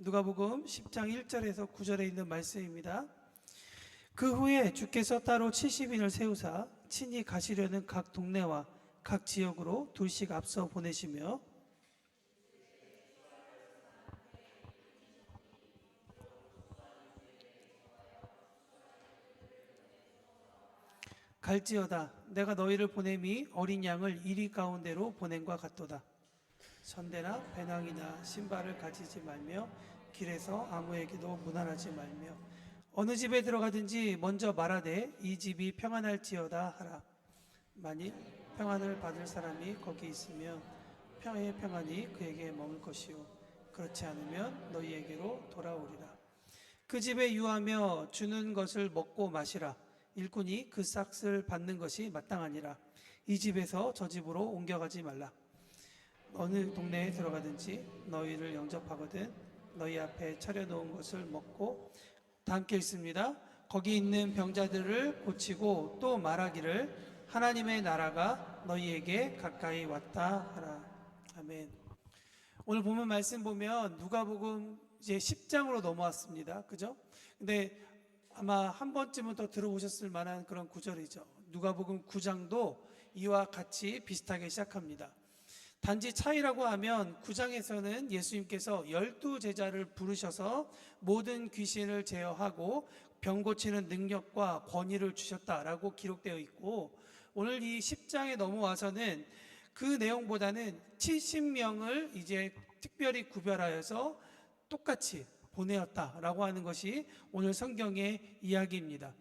누가복음 10장 1절에서 9절에 있는 말씀입니다. 그 후에 주께서 따로 70인을 세우사 친히 가시려는 각 동네와 각 지역으로 둘씩 앞서 보내시며 갈지어다 내가 너희를 보냄이 어린 양을 이리 가운데로 보냄과 같도다. 선대나 배낭이나 신발을 가지지 말며 길에서 아무에게도 문안하지 말며 어느 집에 들어가든지 먼저 말하되 이 집이 평안할지어다 하라. 만일 평안을 받을 사람이 거기 있으면 평의 평안이 그에게 머물 것이요 그렇지 않으면 너희에게로 돌아오리라. 그 집에 유하며 주는 것을 먹고 마시라. 일꾼이 그 삭을 받는 것이 마땅하니라. 이 집에서 저 집으로 옮겨가지 말라. 어느 동네에 들어가든지 너희를 영접하거든 너희 앞에 차려놓은 것을 먹고, 다 함께 읽습니다. 거기 있는 병자들을 고치고 또 말하기를 하나님의 나라가 너희에게 가까이 왔다 하라. 아멘. 오늘 본문 말씀 보면 누가복음 이제 10장으로 넘어왔습니다. 그죠? 근데 아마 한 번쯤은 더 들어보셨을 만한 그런 구절이죠. 누가복음 9장도 이와 같이 비슷하게 시작합니다. 단지 차이라고 하면 9장에서는 예수님께서 12제자를 부르셔서 모든 귀신을 제어하고 병 고치는 능력과 권위를 주셨다라고 기록되어 있고, 오늘 이 10장에 넘어와서는 그 내용보다는 70명을 이제 특별히 구별하여서 똑같이 보내었다라고 하는 것이 오늘 성경의 이야기입니다.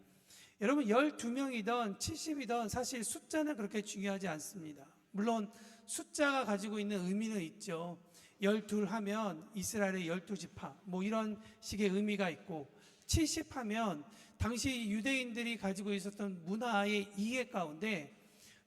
여러분 12명이든 70이든 사실 숫자는 그렇게 중요하지 않습니다. 물론 숫자가 가지고 있는 의미는 있죠. 12 하면 이스라엘의 12지파 뭐 이런 식의 의미가 있고, 70 하면 당시 유대인들이 가지고 있었던 문화의 이해 가운데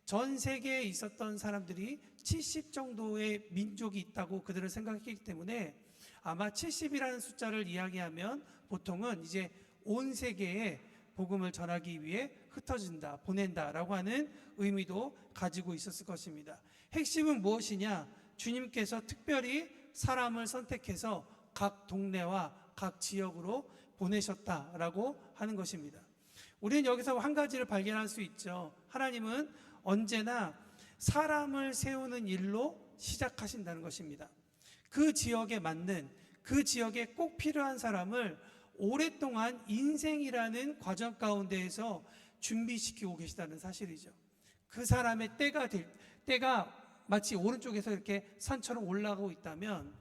전 세계에 있었던 사람들이 70 정도의 민족이 있다고 그들은 생각했기 때문에 아마 70이라는 숫자를 이야기하면 보통은 이제 온 세계에 복음을 전하기 위해 흩어진다, 보낸다라고 하는 의미도 가지고 있었을 것입니다. 핵심은 무엇이냐? 주님께서 특별히 사람을 선택해서 각 동네와 각 지역으로 보내셨다라고 하는 것입니다. 우리는 여기서 한 가지를 발견할 수 있죠. 하나님은 언제나 사람을 세우는 일로 시작하신다는 것입니다. 그 지역에 맞는, 그 지역에 꼭 필요한 사람을 오랫동안 인생이라는 과정 가운데에서 준비시키고 계시다는 사실이죠. 그 사람의 때가 마치 오른쪽에서 이렇게 산처럼 올라가고 있다면,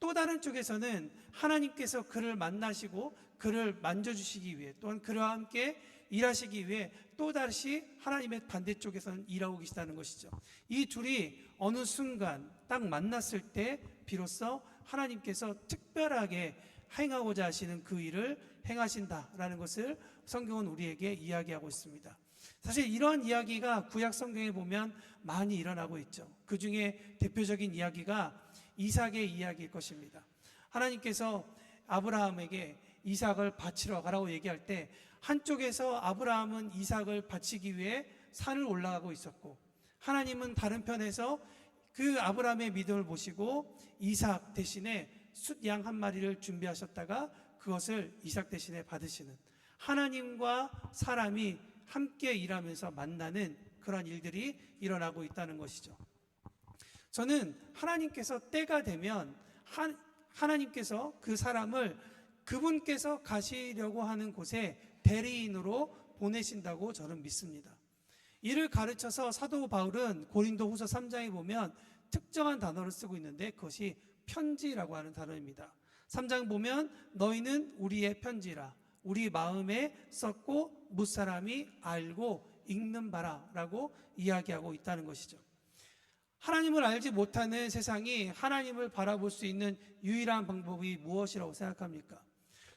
또 다른 쪽에서는 하나님께서 그를 만나시고 그를 만져주시기 위해, 또한 그와 함께 일하시기 위해 또다시 하나님의 반대쪽에서는 일하고 계시다는 것이죠. 이 둘이 어느 순간 딱 만났을 때 비로소 하나님께서 특별하게 행하고자 하시는 그 일을 행하신다라는 것을 성경은 우리에게 이야기하고 있습니다. 사실 이러한 이야기가 구약 성경에 보면 많이 일어나고 있죠. 그 중에 대표적인 이야기가 이삭의 이야기일 것입니다. 하나님께서 아브라함에게 이삭을 바치러 가라고 얘기할 때 한쪽에서 아브라함은 이삭을 바치기 위해 산을 올라가고 있었고, 하나님은 다른 편에서 그 아브라함의 믿음을 보시고 이삭 대신에 숫양 한 마리를 준비하셨다가 그것을 이삭 대신에 받으시는, 하나님과 사람이 함께 일하면서 만나는 그런 일들이 일어나고 있다는 것이죠. 저는 하나님께서 때가 되면 하나님께서 그 사람을 그분께서 가시려고 하는 곳에 대리인으로 보내신다고 저는 믿습니다. 이를 가르쳐서 사도 바울은 고린도후서 3장에 보면 특정한 단어를 쓰고 있는데 그것이 편지라고 하는 단어입니다. 3장 보면 너희는 우리의 편지라, 우리 마음에 썼고 무사람이 알고 읽는 바라 라고 이야기하고 있다는 것이죠. 하나님을 알지 못하는 세상이 하나님을 바라볼 수 있는 유일한 방법이 무엇이라고 생각합니까?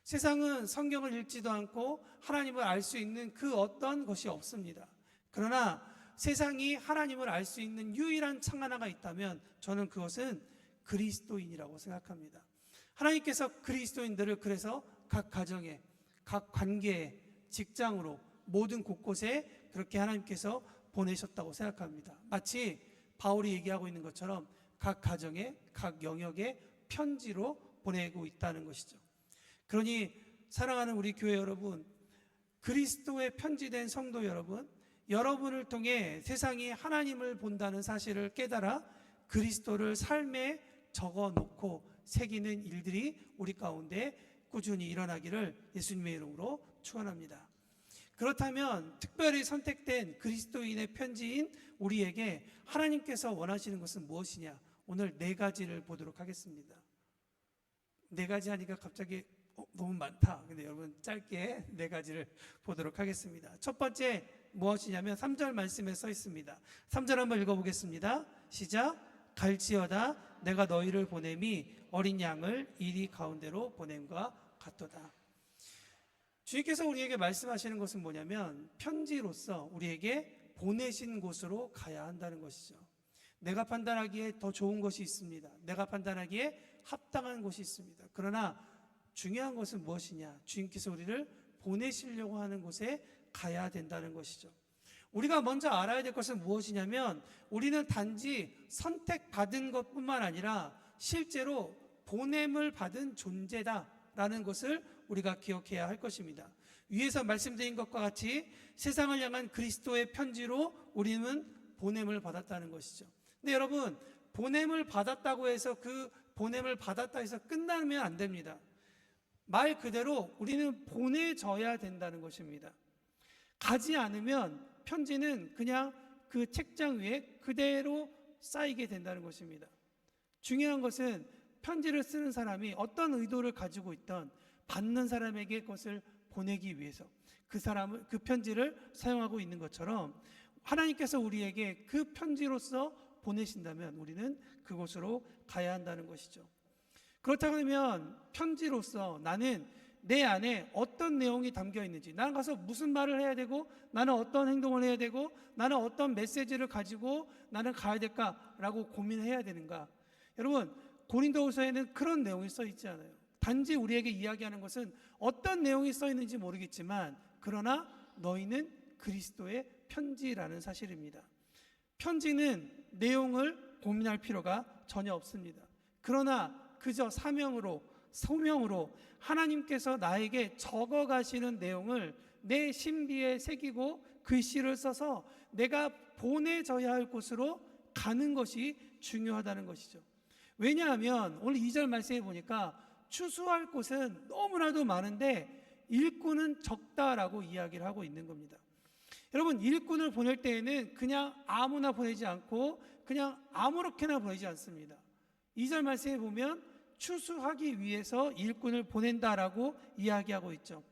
세상은 성경을 읽지도 않고 하나님을 알 수 있는 그 어떤 것이 없습니다. 그러나 세상이 하나님을 알 수 있는 유일한 창 하나가 있다면 저는 그것은 그리스도인이라고 생각합니다. 하나님께서 그리스도인들을 그래서 각 가정에, 각 관계에, 직장으로 모든 곳곳에 그렇게 하나님께서 보내셨다고 생각합니다. 마치 바울이 얘기하고 있는 것처럼 각 가정에, 각 영역에 편지로 보내고 있다는 것이죠. 그러니 사랑하는 우리 교회 여러분, 그리스도의 편지된 성도 여러분, 여러분을 통해 세상이 하나님을 본다는 사실을 깨달아 그리스도를 삶에 적어놓고 새기는 일들이 우리 가운데 꾸준히 일어나기를 예수님의 이름으로 축원합니다. 그렇다면 특별히 선택된 그리스도인의 편지인 우리에게 하나님께서 원하시는 것은 무엇이냐? 오늘 4가지를 보도록 하겠습니다. 4가지 하니까 갑자기 너무 많다. 근데 여러분 짧게 4가지를 보도록 하겠습니다. 첫 번째 무엇이냐면 3절 말씀에 써 있습니다. 3절 한번 읽어보겠습니다. 시작. 갈지어다 내가 너희를 보냄이 어린 양을 이리 가운데로 보냄과 같도다. 주님께서 우리에게 말씀하시는 것은 뭐냐면 편지로서 우리에게 보내신 곳으로 가야 한다는 것이죠. 내가 판단하기에 더 좋은 것이 있습니다. 내가 판단하기에 합당한 곳이 있습니다. 그러나 중요한 것은 무엇이냐? 주님께서 우리를 보내시려고 하는 곳에 가야 된다는 것이죠. 우리가 먼저 알아야 될 것은 무엇이냐면 우리는 단지 선택받은 것뿐만 아니라 실제로 보냄을 받은 존재다라는 것을 우리가 기억해야 할 것입니다. 위에서 말씀드린 것과 같이 세상을 향한 그리스도의 편지로 우리는 보냄을 받았다는 것이죠. 근데 여러분, 보냄을 받았다고 해서 그 보냄을 받았다 해서 끝나면 안 됩니다. 말 그대로 우리는 보내져야 된다는 것입니다. 가지 않으면 편지는 그냥 그 책장 위에 그대로 쌓이게 된다는 것입니다. 중요한 것은 편지를 쓰는 사람이 어떤 의도를 가지고 있던 받는 사람에게 그것을 보내기 위해서 그 편지를 사용하고 있는 것처럼 하나님께서 우리에게 그 편지로서 보내신다면 우리는 그곳으로 가야 한다는 것이죠. 그렇다면 편지로서 나는 내 안에 어떤 내용이 담겨 있는지, 나는 가서 무슨 말을 해야 되고, 나는 어떤 행동을 해야 되고, 나는 어떤 메시지를 가지고 나는 가야 될까라고 고민해야 되는가? 여러분, 고린도후서에는 그런 내용이 써 있지 않아요. 단지 우리에게 이야기하는 것은 어떤 내용이 써 있는지 모르겠지만 그러나 너희는 그리스도의 편지라는 사실입니다. 편지는 내용을 고민할 필요가 전혀 없습니다. 그러나 그저 사명으로, 소명으로 하나님께서 나에게 적어 가시는 내용을 내 신비에 새기고 글씨를 써서 내가 보내져야 할 곳으로 가는 것이 중요하다는 것이죠. 왜냐하면 오늘 2절 말씀해 보니까 추수할 곳은 너무나도 많은데 일꾼은 적다라고 이야기를 하고 있는 겁니다. 여러분, 일꾼을 보낼 때에는 그냥 아무나 보내지 않고 그냥 아무렇게나 보내지 않습니다. 2절 말씀에 보면 추수하기 위해서 일꾼을 보낸다라고 이야기하고 있죠.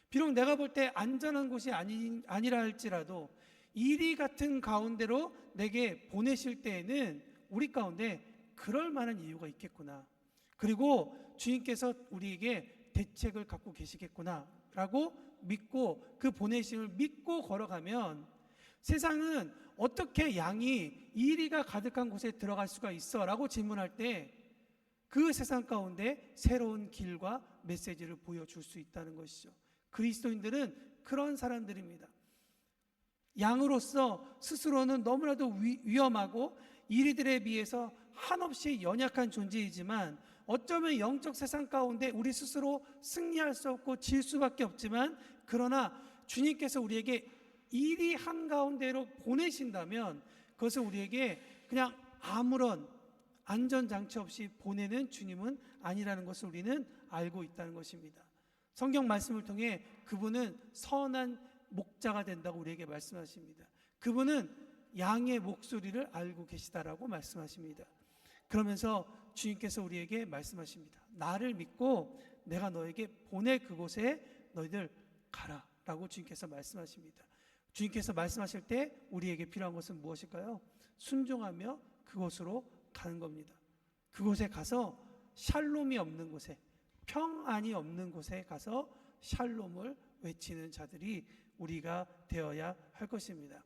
비록 내가 볼 때 안전한 곳이 아니라 할지라도 이리 같은 가운데로 내게 보내실 때에는 우리 가운데 그럴 만한 이유가 있겠구나. 그리고 주님께서 우리에게 대책을 갖고 계시겠구나 라고 믿고 그 보내심을 믿고 걸어가면 세상은 어떻게 양이 이리가 가득한 곳에 들어갈 수가 있어? 라고 질문할 때 그 세상 가운데 새로운 길과 메시지를 보여줄 수 있다는 것이죠. 그리스도인들은 그런 사람들입니다. 양으로서 스스로는 너무나도 위험하고 이리들에 비해서 한없이 연약한 존재이지만 어쩌면 영적 세상 가운데 우리 스스로 승리할 수 없고 질 수밖에 없지만 그러나 주님께서 우리에게 이리 한가운데로 보내신다면 그것을 우리에게 그냥 아무런 안전장치 없이 보내는 주님은 아니라는 것을 우리는 알고 있다는 것입니다. 성경 말씀을 통해 그분은 선한 목자가 된다고 우리에게 말씀하십니다. 그분은 양의 목소리를 알고 계시다라고 말씀하십니다. 그러면서 주님께서 우리에게 말씀하십니다. 나를 믿고 내가 너에게 보낼 그곳에 너희들 가라 라고 주님께서 말씀하십니다. 주님께서 말씀하실 때 우리에게 필요한 것은 무엇일까요? 순종하며 그곳으로 가는 겁니다. 그곳에 가서 샬롬이 없는 곳에, 평안이 없는 곳에 가서 샬롬을 외치는 자들이 우리가 되어야 할 것입니다.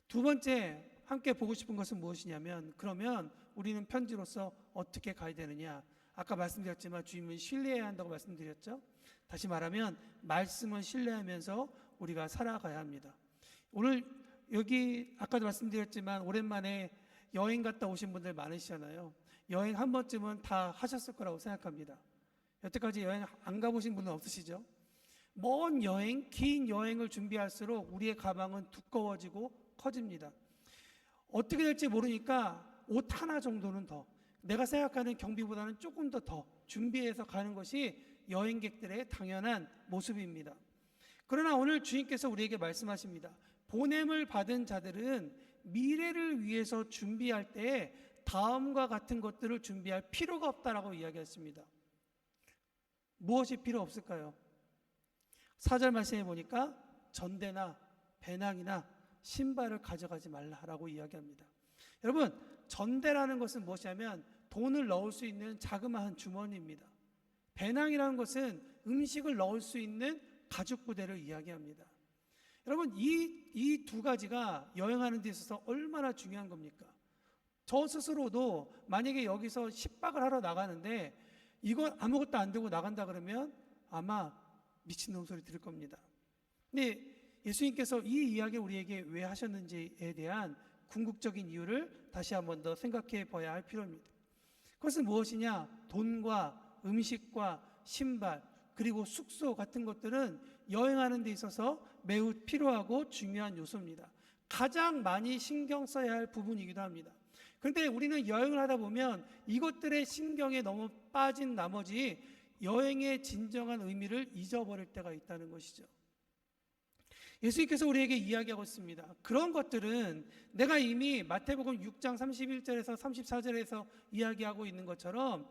두 번째 함께 보고 싶은 것은 무엇이냐면 그러면 우리는 편지로서 어떻게 가야 되느냐? 아까 말씀드렸지만 주님은 신뢰해야 한다고 말씀드렸죠. 다시 말하면 말씀을 신뢰하면서 우리가 살아가야 합니다. 오늘 여기 아까도 말씀드렸지만 오랜만에 여행 갔다 오신 분들 많으시잖아요. 여행 한 번쯤은 다 하셨을 거라고 생각합니다. 여태까지 여행 안 가보신 분은 없으시죠? 먼 여행, 긴 여행을 준비할수록 우리의 가방은 두꺼워지고 커집니다. 어떻게 될지 모르니까 옷 하나 정도는 더, 내가 생각하는 경비보다는 조금 더 준비해서 가는 것이 여행객들의 당연한 모습입니다. 그러나 오늘 주님께서 우리에게 말씀하십니다. 보냄을 받은 자들은 미래를 위해서 준비할 때 다음과 같은 것들을 준비할 필요가 없다라고 이야기했습니다. 무엇이 필요 없을까요? 4절 말씀해 보니까 전대나 배낭이나 신발을 가져가지 말라라고 이야기합니다. 여러분, 전대라는 것은 무엇이냐면 돈을 넣을 수 있는 자그마한 주머니입니다. 배낭이라는 것은 음식을 넣을 수 있는 가죽 부대를 이야기합니다. 여러분, 이 두 가지가 여행하는 데 있어서 얼마나 중요한 겁니까? 저 스스로도 만약에 여기서 10박을 하러 나가는데 이거 아무것도 안 들고 나간다 그러면 아마 미친놈 소리 들을 겁니다. 근데 예수님께서 이 이야기를 우리에게 왜 하셨는지에 대한 궁극적인 이유를 다시 한 번 더 생각해 봐야 할 필요입니다. 그것은 무엇이냐? 돈과 음식과 신발 그리고 숙소 같은 것들은 여행하는 데 있어서 매우 필요하고 중요한 요소입니다. 가장 많이 신경 써야 할 부분이기도 합니다. 그런데 우리는 여행을 하다 보면 이것들의 신경에 너무 빠진 나머지 여행의 진정한 의미를 잊어버릴 때가 있다는 것이죠. 예수님께서 우리에게 이야기하고 있습니다. 그런 것들은 내가 이미 마태복음 6장 31절에서 34절에서 이야기하고 있는 것처럼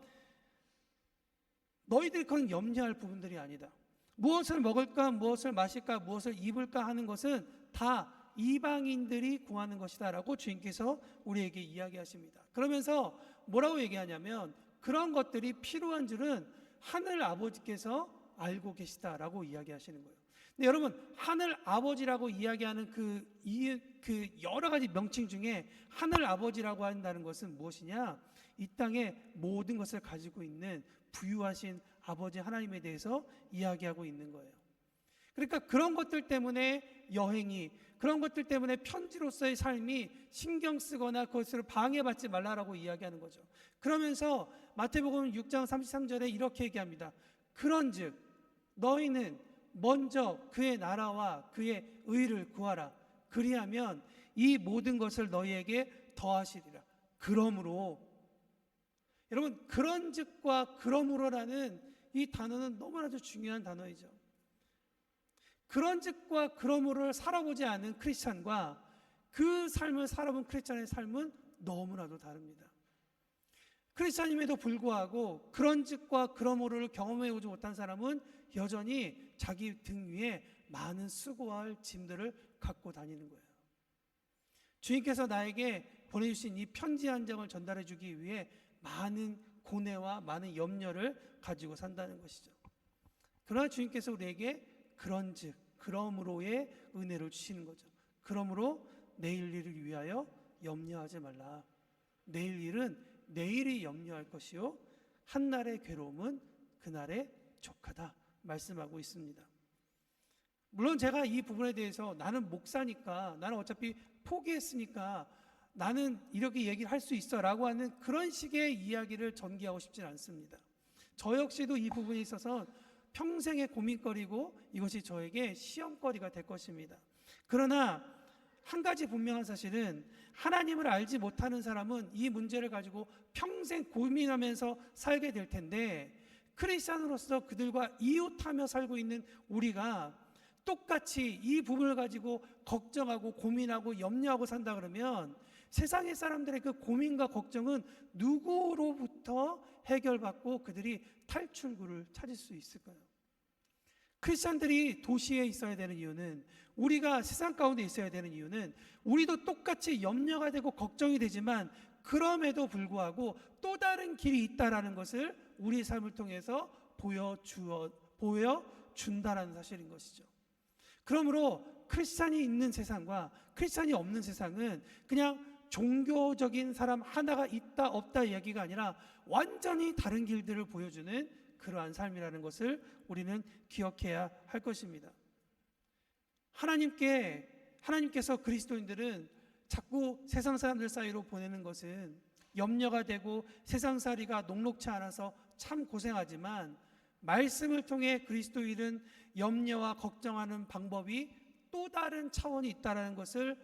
너희들이 그건 염려할 부분들이 아니다. 무엇을 먹을까, 무엇을 마실까, 무엇을 입을까 하는 것은 다 이방인들이 구하는 것이다 라고 주님께서 우리에게 이야기하십니다. 그러면서 뭐라고 얘기하냐면 그런 것들이 필요한 줄은 하늘 아버지께서 알고 계시다라고 이야기하시는 거예요. 근데 여러분, 하늘 아버지라고 이야기하는 그 여러 가지 명칭 중에 하늘 아버지라고 한다는 것은 무엇이냐? 이 땅의 모든 것을 가지고 있는 부유하신 아버지 하나님에 대해서 이야기하고 있는 거예요. 그러니까 그런 것들 때문에 여행이, 그런 것들 때문에 편지로서의 삶이 신경 쓰거나 그것을 방해받지 말라라고 이야기하는 거죠. 그러면서 마태복음 6장 33절에 이렇게 얘기합니다. 그런즉 너희는 먼저 그의 나라와 그의 의를 구하라. 그리하면 이 모든 것을 너희에게 더하시리라. 그러므로, 여러분, 그런즉과 그러므로라는 이 단어는 너무나도 중요한 단어이죠. 그런즉과 그러므로를 살아보지 않은 크리스찬과 그 삶을 살아본 크리스찬의 삶은 너무나도 다릅니다. 크리스찬임에도 불구하고 그런즉과 그러므로를 경험해보지 못한 사람은 여전히 자기 등 위에 많은 수고할 짐들을 갖고 다니는 거예요. 주님께서 나에게 보내주신 이 편지 한 장을 전달해 주기 위해 많은 고뇌와 많은 염려를 가지고 산다는 것이죠. 그러나 주님께서 우리에게 그런즉 그러므로의 은혜를 주시는 거죠. 그러므로 내일 일을 위하여 염려하지 말라. 내일 일은 내일이 염려할 것이요 한날의 괴로움은 그날의 족하다 말씀하고 있습니다. 물론 제가 이 부분에 대해서 나는 목사니까, 나는 어차피 포기했으니까 나는 이렇게 얘기를 할 수 있어 라고 하는 그런 식의 이야기를 전개하고 싶지는 않습니다. 저 역시도 이 부분에 있어서 평생의 고민거리고 이것이 저에게 시험거리가 될 것입니다. 그러나 한 가지 분명한 사실은 하나님을 알지 못하는 사람은 이 문제를 가지고 평생 고민하면서 살게 될 텐데, 크리스찬으로서 그들과 이웃하며 살고 있는 우리가 똑같이 이 부분을 가지고 걱정하고 고민하고 염려하고 산다 그러면 세상의 사람들의 그 고민과 걱정은 누구로부터 해결받고 그들이 탈출구를 찾을 수 있을까요? 크리스찬들이 도시에 있어야 되는 이유는, 우리가 세상 가운데 있어야 되는 이유는 우리도 똑같이 염려가 되고 걱정이 되지만 그럼에도 불구하고 또 다른 길이 있다라는 것을 우리의 삶을 통해서 보여준다라는 사실인 것이죠. 그러므로 크리스찬이 있는 세상과 크리스찬이 없는 세상은 그냥 종교적인 사람 하나가 있다 없다 이야기가 아니라 완전히 다른 길들을 보여주는 그러한 삶이라는 것을 우리는 기억해야 할 것입니다. 하나님께서 그리스도인들은 자꾸 세상 사람들 사이로 보내는 것은 염려가 되고 세상살이가 녹록치 않아서 참 고생하지만 말씀을 통해 그리스도인은 염려와 걱정하는 방법이 또 다른 차원이 있다는 것을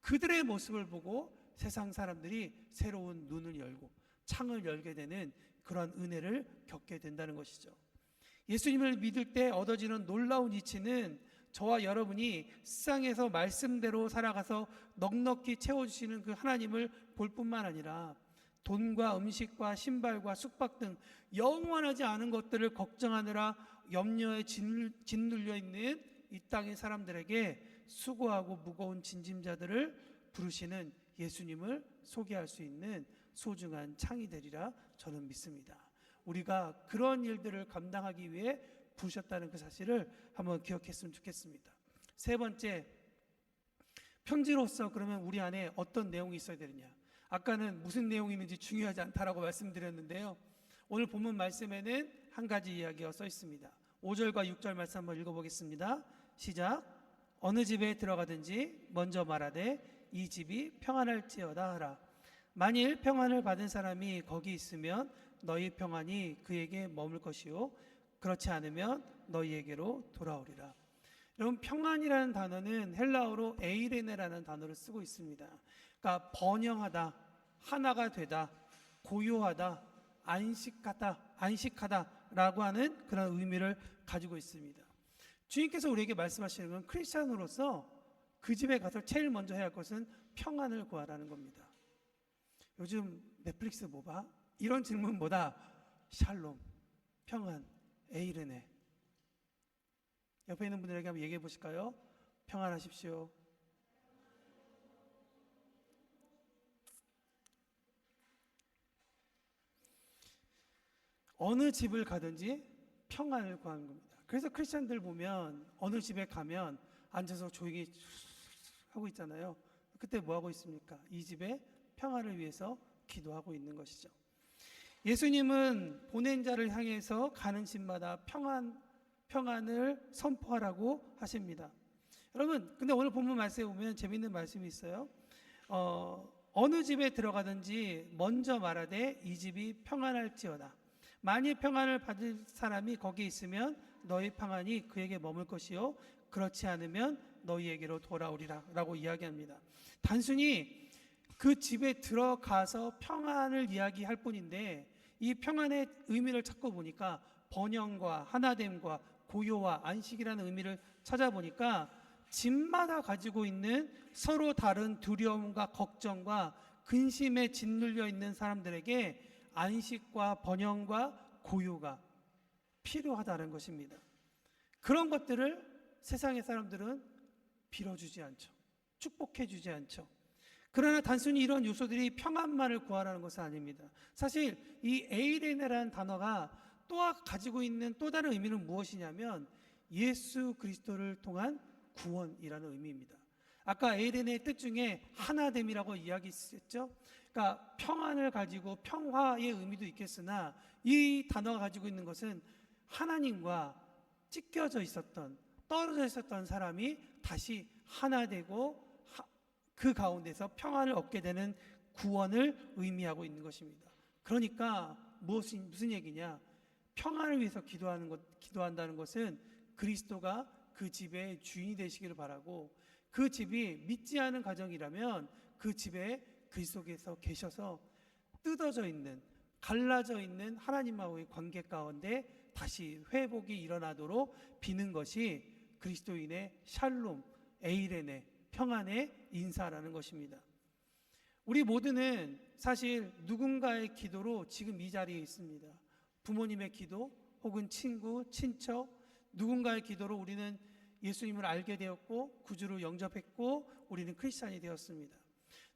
그들의 모습을 보고 세상 사람들이 새로운 눈을 열고 창을 열게 되는 그런 은혜를 겪게 된다는 것이죠. 예수님을 믿을 때 얻어지는 놀라운 이치는 저와 여러분이 세상에서 말씀대로 살아가서 넉넉히 채워주시는 그 하나님을 볼 뿐만 아니라 돈과 음식과 신발과 숙박 등 영원하지 않은 것들을 걱정하느라 염려에 짓눌려 있는 이 땅의 사람들에게 수고하고 무거운 짐자들을 부르시는 예수님을 소개할 수 있는 소중한 창이 되리라 저는 믿습니다. 우리가 그런 일들을 감당하기 위해 부르셨다는 그 사실을 한번 기억했으면 좋겠습니다. 세 번째, 편지로서 그러면 우리 안에 어떤 내용이 있어야 되느냐? 아까는 무슨 내용이 있는지 중요하지 않다라고 말씀드렸는데요. 오늘 본문 말씀에는 한 가지 이야기가 써 있습니다. 5절과 6절 말씀 한번 읽어보겠습니다. 시작. 어느 집에 들어가든지 먼저 말하되 이 집이 평안할지어다 하라. 만일 평안을 받은 사람이 거기 있으면 너희 평안이 그에게 머물 것이요 그렇지 않으면 너희에게로 돌아오리라. 여러분, 평안이라는 단어는 헬라어로 에이레네라는 단어를 쓰고 있습니다. 그러니까 번영하다, 하나가 되다, 고요하다, 안식하다라고 하는 그런 의미를 가지고 있습니다. 주님께서 우리에게 말씀하시는 건 크리스찬으로서 그 집에 가서 제일 먼저 해야 할 것은 평안을 구하라는 겁니다. 요즘 넷플릭스 뭐 봐? 이런 질문보다 샬롬, 평안, 에이르네. 옆에 있는 분들에게 한번 얘기해 보실까요? 평안하십시오. 어느 집을 가든지 평안을 구하는 겁니다. 그래서 크리스찬들 보면 어느 집에 가면 앉아서 조용히 하고 있잖아요. 그때 뭐 하고 있습니까? 이 집의 평안을 위해서 기도하고 있는 것이죠. 예수님은 보낸 자를 향해서 가는 집마다 평안을 선포하라고 하십니다. 여러분, 근데 오늘 본문 말씀에 보면 재미있는 말씀이 있어요. 어느 집에 들어가든지 먼저 말하되 이 집이 평안할지어다. 만일 평안을 받을 사람이 거기 있으면 너희 평안이 그에게 머물 것이요 그렇지 않으면 너희에게로 돌아오리라 라고 이야기합니다. 단순히 그 집에 들어가서 평안을 이야기할 뿐인데 이 평안의 의미를 찾고 보니까 번영과 하나됨과 고요와 안식이라는 의미를 찾아보니까 집마다 가지고 있는 서로 다른 두려움과 걱정과 근심에 짓눌려 있는 사람들에게 안식과 번영과 고요가 필요하다는 것입니다. 그런 것들을 세상의 사람들은 빌어주지 않죠. 축복해주지 않죠. 그러나 단순히 이런 요소들이 평안만을 구하라는 것은 아닙니다. 사실 이 에이레네라는 단어가 또 가지고 있는 또 다른 의미는 무엇이냐면 예수 그리스도를 통한 구원이라는 의미입니다. 아까 에이레네의 뜻 중에 하나됨이라고 이야기했죠. 그러니까 평안을 가지고 평화의 의미도 있겠으나 이 단어가 가지고 있는 것은 하나님과 찢겨져 있었던, 떨어져 있었던 사람이 다시 하나 되고 그 가운데서 평안을 얻게 되는 구원을 의미하고 있는 것입니다. 그러니까 무슨 얘기냐? 평안을 위해서 기도한다는 것은 그리스도가 그 집의 주인이 되시기를 바라고, 그 집이 믿지 않은 가정이라면 그 집에 그리스도께서 계셔서 뜯어져 있는, 갈라져 있는 하나님과의 관계 가운데 다시 회복이 일어나도록 비는 것이 그리스도인의 샬롬, 에이레네, 평안의 인사라는 것입니다. 우리 모두는 사실 누군가의 기도로 지금 이 자리에 있습니다. 부모님의 기도 혹은 친구, 친척, 누군가의 기도로 우리는 예수님을 알게 되었고 구주로 영접했고 우리는 크리스찬이 되었습니다.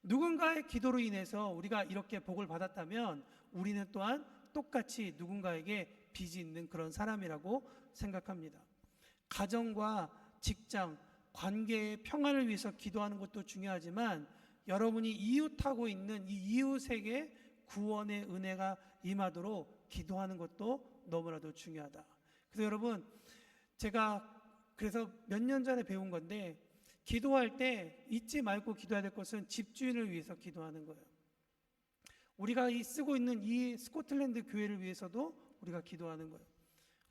누군가의 기도로 인해서 우리가 이렇게 복을 받았다면 우리는 또한 똑같이 누군가에게 빚이 있는 그런 사람이라고 생각합니다. 가정과 직장, 관계의 평안을 위해서 기도하는 것도 중요하지만 여러분이 이웃하고 있는 이 이웃에게 구원의 은혜가 임하도록 기도하는 것도 너무나도 중요하다. 그래서 여러분, 제가 그래서 몇 년 전에 배운 건데 기도할 때 잊지 말고 기도해야 될 것은 집주인을 위해서 기도하는 거예요. 우리가 이 쓰고 있는 이 스코틀랜드 교회를 위해서도 우리가 기도하는 거예요.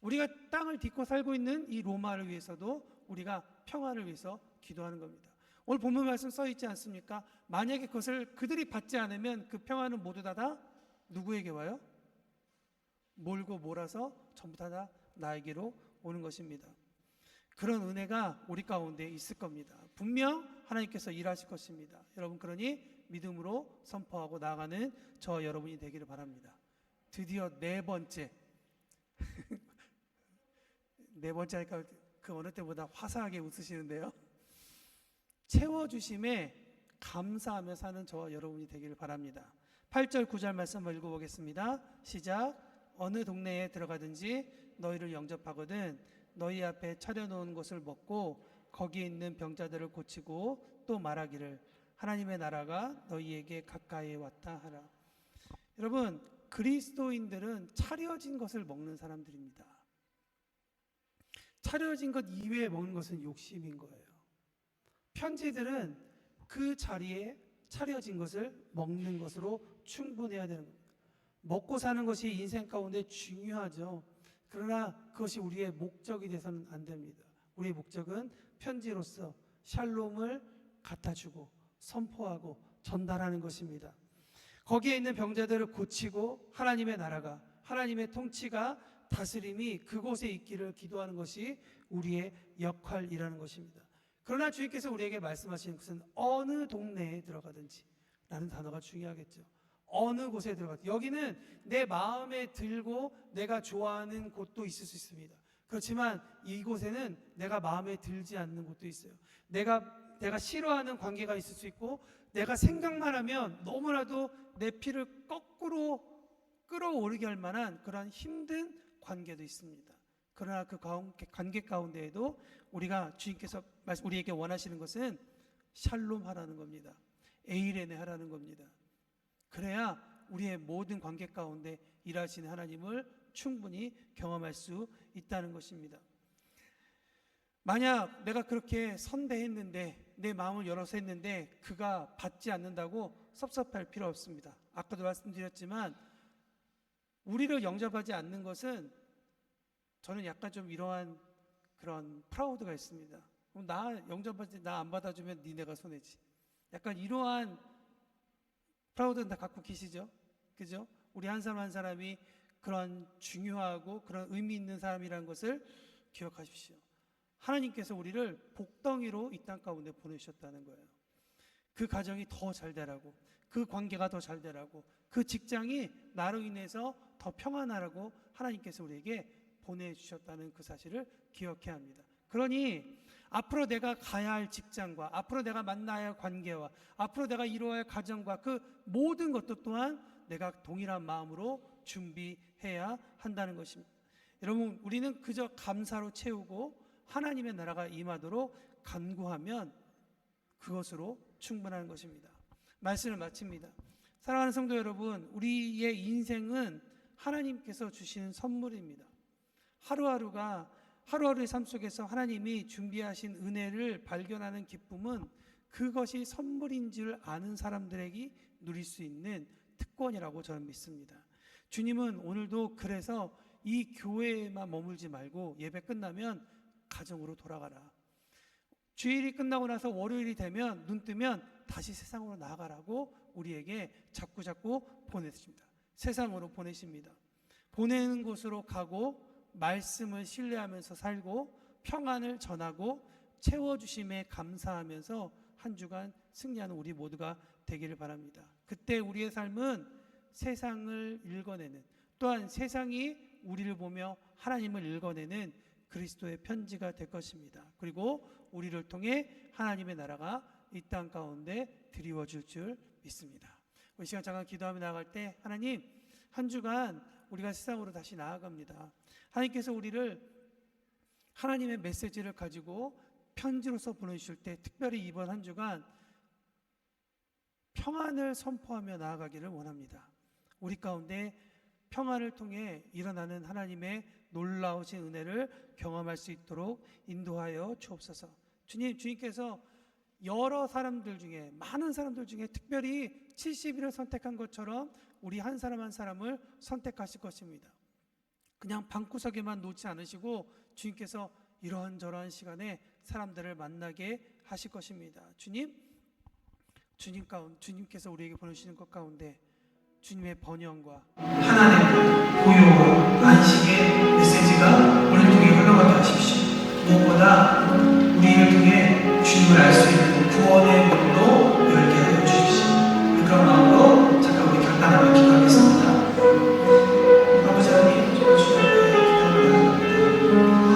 우리가 땅을 딛고 살고 있는 이 로마를 위해서도 우리가 평화를 위해서 기도하는 겁니다. 오늘 본문 말씀 써 있지 않습니까? 만약에 그것을 그들이 받지 않으면 그 평화는 모두 다 누구에게 와요? 몰고 몰아서 전부 다 나에게로 오는 것입니다. 그런 은혜가 우리 가운데 있을 겁니다. 분명 하나님께서 일하실 것입니다. 여러분, 그러니 믿음으로 선포하고 나아가는 저 여러분이 되기를 바랍니다. 드디어 네 번째 네 번째 하니까 그 어느 때보다 화사하게 웃으시는데요. 채워주심에 감사하며 사는 저와 여러분이 되기를 바랍니다. 8절 9절 말씀 한번 읽어보겠습니다. 시작. 어느 동네에 들어가든지 너희를 영접하거든 너희 앞에 차려놓은 것을 먹고 거기에 있는 병자들을 고치고 또 말하기를 하나님의 나라가 너희에게 가까이 왔다 하라. 여러분, 그리스도인들은 차려진 것을 먹는 사람들입니다. 차려진 것 이외에 먹는 것은 욕심인 거예요. 편지들은 그 자리에 차려진 것을 먹는 것으로 충분해야 되는 겁니다. 먹고 사는 것이 인생 가운데 중요하죠. 그러나 그것이 우리의 목적이 돼서는 안 됩니다. 우리의 목적은 편지로서 샬롬을 갖다주고 선포하고 전달하는 것입니다. 거기에 있는 병자들을 고치고 하나님의 나라가, 하나님의 통치가, 다스림이 그곳에 있기를 기도하는 것이 우리의 역할이라는 것입니다. 그러나 주님께서 우리에게 말씀하시는 것은 어느 동네에 들어가든지 라는 단어가 중요하겠죠. 어느 곳에 들어가든지. 여기는 내 마음에 들고 내가 좋아하는 곳도 있을 수 있습니다. 그렇지만 이곳에는 내가 마음에 들지 않는 곳도 있어요. 내가 싫어하는 관계가 있을 수 있고, 내가 생각만 하면 너무나도 내 피를 거꾸로 끌어오르게 할 만한 그런 힘든 관계도 있습니다. 그러나 그 관계 가운데에도 우리가 주님께서 우리에게 원하시는 것은 샬롬 하라는 겁니다. 에이레네 하라는 겁니다. 그래야 우리의 모든 관계 가운데 일하시는 하나님을 충분히 경험할 수 있다는 것입니다. 만약 내가 그렇게 선대했는데, 내 마음을 열어서 했는데 그가 받지 않는다고 섭섭할 필요 없습니다. 아까도 말씀드렸지만 우리를 영접하지 않는 것은, 저는 약간 좀 이러한 그런 프라우드가 있습니다. 나 영접하지, 나 안 받아주면 니네가 손해지. 약간 이러한 프라우드는 다 갖고 계시죠? 그죠? 우리 한 사람 한 사람이 그런 중요하고 그런 의미 있는 사람이라는 것을 기억하십시오. 하나님께서 우리를 복덩이로 이 땅 가운데 보내주셨다는 거예요. 그 가정이 더 잘 되라고, 그 관계가 더 잘 되라고, 그 직장이 나로 인해서 더 평안하라고 하나님께서 우리에게 보내주셨다는 그 사실을 기억해야 합니다. 그러니 앞으로 내가 가야 할 직장과, 앞으로 내가 만나야 할 관계와, 앞으로 내가 이루어야 할 가정과, 그 모든 것도 또한 내가 동일한 마음으로 준비해야 한다는 것입니다. 여러분, 우리는 그저 감사로 채우고 하나님의 나라가 임하도록 간구하면 그것으로 충분한 것입니다. 말씀을 마칩니다. 사랑하는 성도 여러분, 우리의 인생은 하나님께서 주시는 선물입니다. 하루하루의 삶 속에서 하나님이 준비하신 은혜를 발견하는 기쁨은 그것이 선물인 줄 아는 사람들에게 누릴 수 있는 특권이라고 저는 믿습니다. 주님은 오늘도 그래서 이 교회에만 머물지 말고 예배 끝나면 가정으로 돌아가라. 주일이 끝나고 나서 월요일이 되면 눈 뜨면 다시 세상으로 나아가라고 우리에게 자꾸 보내십니다. 세상으로 보내십니다. 보내는 곳으로 가고 말씀을 신뢰하면서 살고 평안을 전하고 채워주심에 감사하면서 한 주간 승리하는 우리 모두가 되기를 바랍니다. 그때 우리의 삶은 세상을 읽어내는, 또한 세상이 우리를 보며 하나님을 읽어내는 그리스도의 편지가 될 것입니다. 그리고 우리를 통해 하나님의 나라가 이 땅 가운데 드리워질 줄 믿습니다. 우리 시간 잠깐 기도하며 나아갈 때, 하나님, 한 주간 우리가 세상으로 다시 나아갑니다. 하나님께서 우리를 하나님의 메시지를 가지고 편지로서 보내주실 때, 특별히 이번 한 주간 평안을 선포하며 나아가기를 원합니다. 우리 가운데 평안을 통해 일어나는 하나님의 놀라우신 은혜를 경험할 수 있도록 인도하여 주옵소서. 주님께서 여러 사람들 중에, 많은 사람들 중에 특별히 170일을 선택한 것처럼 우리 한 사람 한 사람을 선택하실 것입니다. 그냥 방구석에만 놓지 않으시고 주님께서 이러한저러한 시간에 사람들을 만나게 하실 것입니다. 주님께서 우리에게 보내주시는 것 가운데 주님의 번영과 하나님의 고요와 안식의 메시지가 우리를 통해 흘러가게 하십시오. 무엇보다 우리를 통해 주님을 알 수 있는 구원의 문도 열게 하여 주십시오. 그런 마음으로 잠깐 우리 결단하며 기도하겠습니다. 아버지 하나님, 주님의 기도를 나갑니다.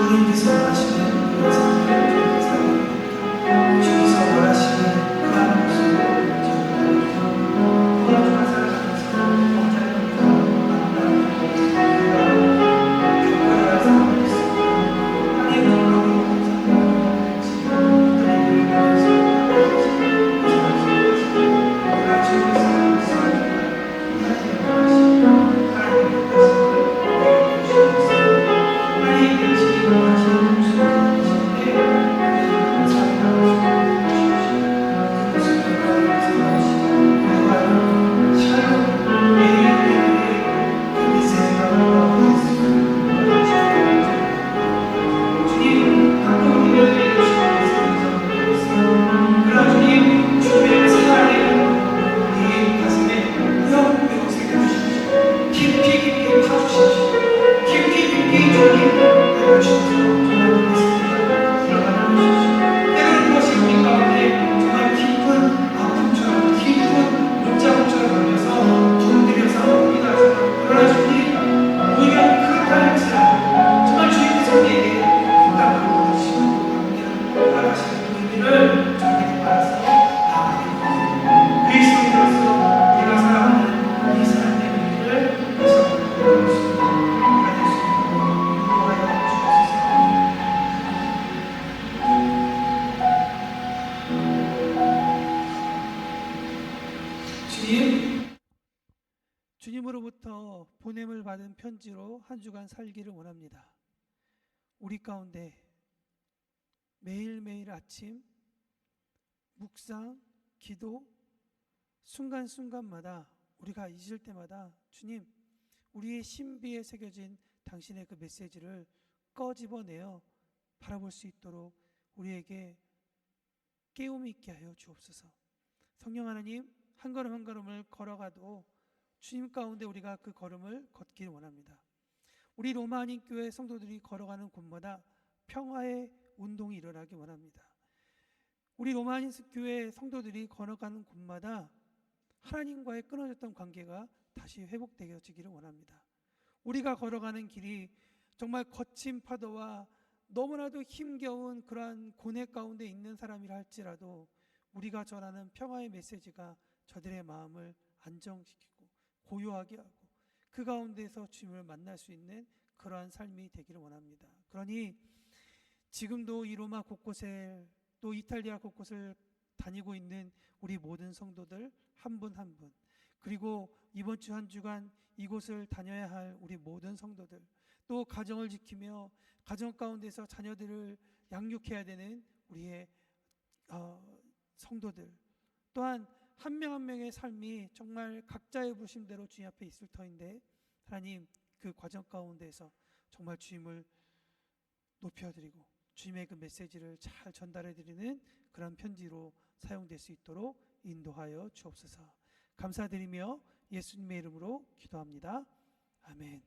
하나님께서 원하시는 그런 삶을 살게 주께서 원하시는 그런 모습으로 주님으로부터 보냄을 받은 편지로 한 주간 살기를 원합니다. 우리 가운데 매일매일 아침 묵상, 기도, 순간순간마다 우리가 잊을 때마다 주님, 우리의 신비에 새겨진 당신의 그 메시지를 꺼집어내어 바라볼 수 있도록 우리에게 깨움이 있게 하여 주옵소서. 성령 하나님, 한 걸음 한 걸음을 걸어가도 주님 가운데 우리가 그 걸음을 걷기를 원합니다. 우리 로마 한인 교회 성도들이 걸어가는 곳마다 평화의 운동이 일어나기 원합니다. 우리 로마 한인 교회 성도들이 걸어가는 곳마다 하나님과의 끊어졌던 관계가 다시 회복되어지기를 원합니다. 우리가 걸어가는 길이 정말 거친 파도와 너무나도 힘겨운 그러한 고뇌 가운데 있는 사람이라 할지라도 우리가 전하는 평화의 메시지가 저들의 마음을 안정시키고 고요하게 하고 그 가운데서 주님을 만날 수 있는 그러한 삶이 되기를 원합니다. 그러니 지금도 이 로마 곳곳에 또 이탈리아 곳곳을 다니고 있는 우리 모든 성도들 한 분 한 분, 그리고 이번 주 한 주간 이곳을 다녀야 할 우리 모든 성도들, 또 가정을 지키며 가정 가운데서 자녀들을 양육해야 되는 우리의 성도들, 또한 한 명 한 명의 삶이 정말 각자의 부심대로 주님 앞에 있을 터인데 하나님, 그 과정 가운데서 정말 주님을 높여드리고 주님의 그 메시지를 잘 전달해드리는 그런 편지로 사용될 수 있도록 인도하여 주옵소서. 감사드리며 예수님의 이름으로 기도합니다. 아멘.